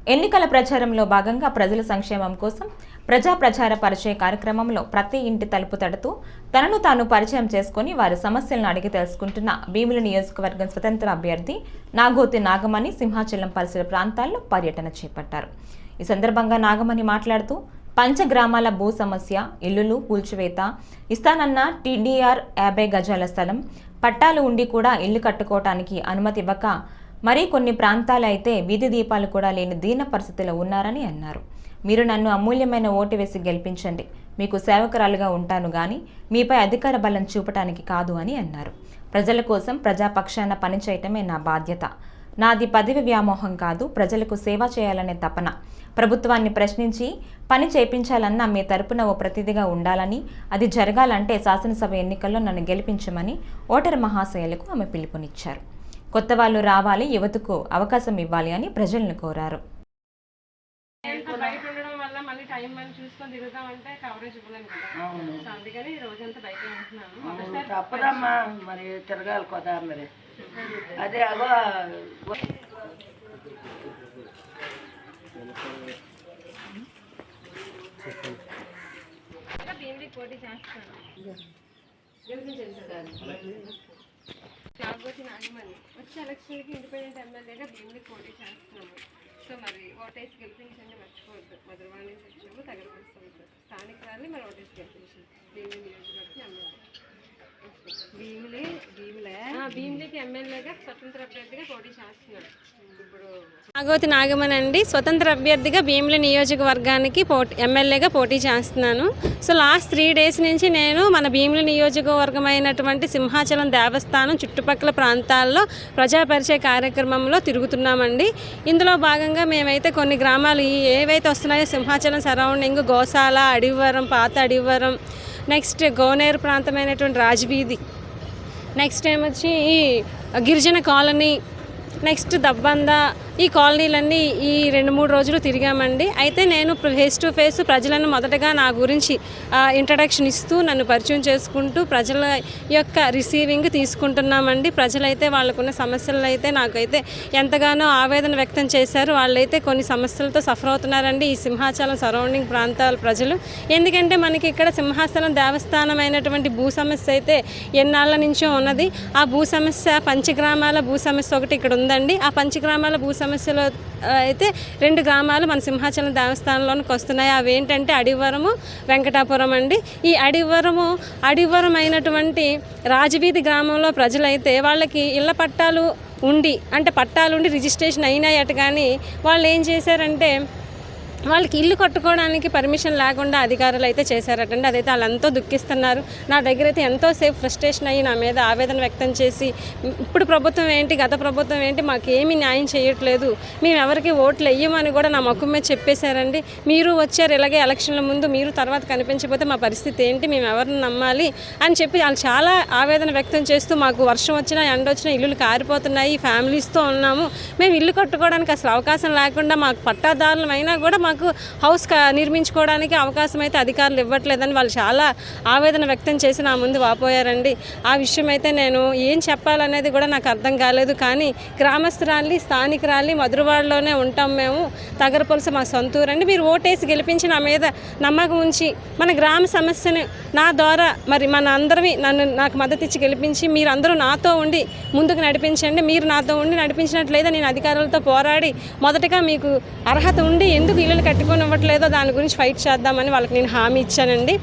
ఎన్నికల ప్రచారంలో భాగంగా ప్రజల సంక్షేమం కోసం ప్రజా ప్రచార పరిచయ కార్యక్రమంలో ప్రతి ఇంటి తలుపు తడుతూ తనను తాను పరిచయం చేసుకుని వారి సమస్యలను అడిగి తెలుసుకుంటున్న భీమిలి నియోజకవర్గం స్వతంత్ర అభ్యర్థి నాగోతి నాగమణి సింహాచలం పరిసర ప్రాంతాల్లో పర్యటన చేపట్టారు. ఈ సందర్భంగా నాగమణి మాట్లాడుతూ పంచగ్రామాల భూ సమస్య, ఇల్లులు కూల్చివేత, ఇస్తానన్న టీడీఆర్ 50 గజాల స్థలం, పట్టాలు ఉండి కూడా ఇల్లు కట్టుకోవటానికి అనుమతి ఇవ్వక మరి కొన్ని ప్రాంతాలు అయితే వీధి దీపాలు కూడా లేని దీన పరిస్థితిలో ఉన్నారని అన్నారు. మీరు నన్ను అమూల్యమైన ఓటు వేసి గెలిపించండి, మీకు సేవకురాలుగా ఉంటాను గాని మీపై అధికార బలం చూపటానికి కాదు అని అన్నారు. ప్రజల కోసం ప్రజాపక్షాన పనిచేయటమే నా బాధ్యత. నాది పదవి వ్యామోహం కాదు, ప్రజలకు సేవ చేయాలనే తపన. ప్రభుత్వాన్ని ప్రశ్నించి పని చేపించాలన్నా మీ తరపున ఓ ప్రతినిధిగా ఉండాలని, అది జరగాలంటే శాసనసభ ఎన్నికల్లో నన్ను గెలిపించమని ఓటరు మహాశయులకు ఆమె పిలుపునిచ్చారు. కొత్త వాళ్ళు రావాలి, యువతకు అవకాశం ఇవ్వాలి అని ప్రజలను కోరారు. తప్పదమ్మా, మరి తిరగాలి కదా. మరి అదే అగో పోటీ చేస్తాను. నాగోతి నాగమణి వచ్చే ఎలక్షన్కి ఇండిపెండెంట్ ఎమ్మెల్యేగా భీమిలికి పోటీ చేస్తున్నాము. సో మరి ఓటేసి గెలిపించండి, మర్చిపోవద్దు. మధురవాడ నుంచి వచ్చాము, తగరపరుస్తాము. స్థానికురాలి మరి ఓటేసి గెలిపించండి. భీమిలి నియోజకవర్గం ఎమ్మెల్యే భీమిలికి ఎమ్మెల్యేగా స్వతంత్ర అభ్యర్థిగా పోటీ చేస్తున్నాడు. ఇప్పుడు నాగోతి నాగమణి అండి, స్వతంత్ర అభ్యర్థిగా భీమిలి నియోజకవర్గానికి ఎమ్మెల్యేగా పోటీ చేస్తున్నాను. సో లాస్ట్ 3 days నుంచి నేను మన భీమిలి నియోజకవర్గం అయినటువంటి సింహాచలం దేవస్థానం చుట్టుపక్కల ప్రాంతాల్లో ప్రజాపరిచయ కార్యక్రమంలో తిరుగుతున్నామండి. ఇందులో భాగంగా మేమైతే కొన్ని గ్రామాలు ఏవైతే వస్తున్నాయో సింహాచలం సరౌండింగ్, గోశాల, అడివరం, పాత అడివరం, నెక్స్ట్ గోనేరు ప్రాంతమైనటువంటి రాజవీధి, నెక్స్ట్ ఏమొచ్చి ఈ గిరిజన కాలనీ, నెక్స్ట్ దబ్బంద, ఈ కాలనీలన్నీ ఈ 2-3 రోజులు తిరిగామండి. అయితే నేను ఫేస్ టు ఫేస్ ప్రజలను మొదటగా నా గురించి ఇంట్రడక్షన్ ఇస్తూ నన్ను పరిచయం చేసుకుంటూ ప్రజల యొక్క రిసీవింగ్ తీసుకుంటున్నామండి. ప్రజలైతే వాళ్ళకున్న సమస్యలను అయితే నాకైతే ఎంతగానో ఆవేదన వ్యక్తం చేశారు. వాళ్ళైతే కొన్ని సమస్యలతో సఫర్ అవుతున్నారండి ఈ సింహాచలం సరౌండింగ్ ప్రాంతాల ప్రజలు. ఎందుకంటే మనకి ఇక్కడ సింహాచలం దేవస్థానం అయినటువంటి భూ సమస్య అయితే ఎన్నాళ్ళ నుంచో ఉన్నది. ఆ భూ సమస్య పంచగ్రామాల భూ సమస్య ఒకటి ఇక్కడ ఉందండి. ఆ పంచగ్రామాల భూ సమస్యలో అయితే 2 గ్రామాలు మన సింహాచలం దేవస్థానంలోనికి వస్తున్నాయి. అవి ఏంటంటే అడివరము, వెంకటాపురం అండి. ఈ అడివరం అయినటువంటి రాజవీధి గ్రామంలో ప్రజలైతే వాళ్ళకి ఇళ్ల పట్టాలు ఉండి రిజిస్ట్రేషన్ అయినాయట. కానీ వాళ్ళు ఏం చేశారంటే వాళ్ళకి ఇల్లు కట్టుకోవడానికి పర్మిషన్ లేకుండా అధికారులు అయితే చేశారటండి. అదైతే వాళ్ళంతా దుఃఖిస్తున్నారు. నా దగ్గర అయితే ఎంతో సేపు ఫ్రస్ట్రేషన్ అయ్యి నా మీద ఆవేదన వ్యక్తం చేసి ఇప్పుడు ప్రభుత్వం ఏంటి, గత ప్రభుత్వం ఏంటి, మాకేమీ న్యాయం చేయట్లేదు, మేము ఎవరికి ఓట్లు వేయమని కూడా నా ముఖం మీద చెప్పేశారండి. మీరు వచ్చారు ఇలాగే ఎలక్షన్ల ముందు, మీరు తర్వాత కనిపించకపోతే మా పరిస్థితి ఏంటి, మేము ఎవరిని నమ్మాలి అని చెప్పి వాళ్ళు చాలా ఆవేదన వ్యక్తం చేస్తూ మాకు వర్షం వచ్చినా ఎండ వచ్చినా ఇల్లులు కారిపోతున్నాయి, ఫ్యామిలీస్తో ఉన్నాము, మేము ఇల్లు కట్టుకోవడానికి అసలు అవకాశం లేకుండా మాకు పట్టాదారులం అయినా కూడా మాకు హౌస్ నిర్మించుకోవడానికి అవకాశం అయితే అధికారులు ఇవ్వట్లేదని వాళ్ళు చాలా ఆవేదన వ్యక్తం చేసి నా ముందు వాపోయారండి. ఆ విషయం అయితే నేను ఏం చెప్పాలనేది కూడా నాకు అర్థం కాలేదు. కానీ గ్రామస్తురాలి, స్థానికురాలి, మధురవాడలోనే ఉంటాం మేము. తగరపొలస మా సొంతూరండి. మీరు ఓటేసి గెలిపించి నా మీద నమ్మకం ఉంచి మన గ్రామ సమస్యను నా ద్వారా మరి మన అందరివి నాకు మద్దతు ఇచ్చి గెలిపించి మీరందరూ నాతో ఉండి ముందుకు నడిపించండి. మీరు నాతో ఉండి నడిపించినట్లయితే నేను అధికారులతో పోరాడి మొదటగా మీకు అర్హత ఉండి ఎందుకు ఇల్లులు కట్టుకొని ఇవ్వట్లేదో దాని గురించి ఫైట్ చేద్దామని వాళ్ళకి నేను హామీ ఇచ్చానండి.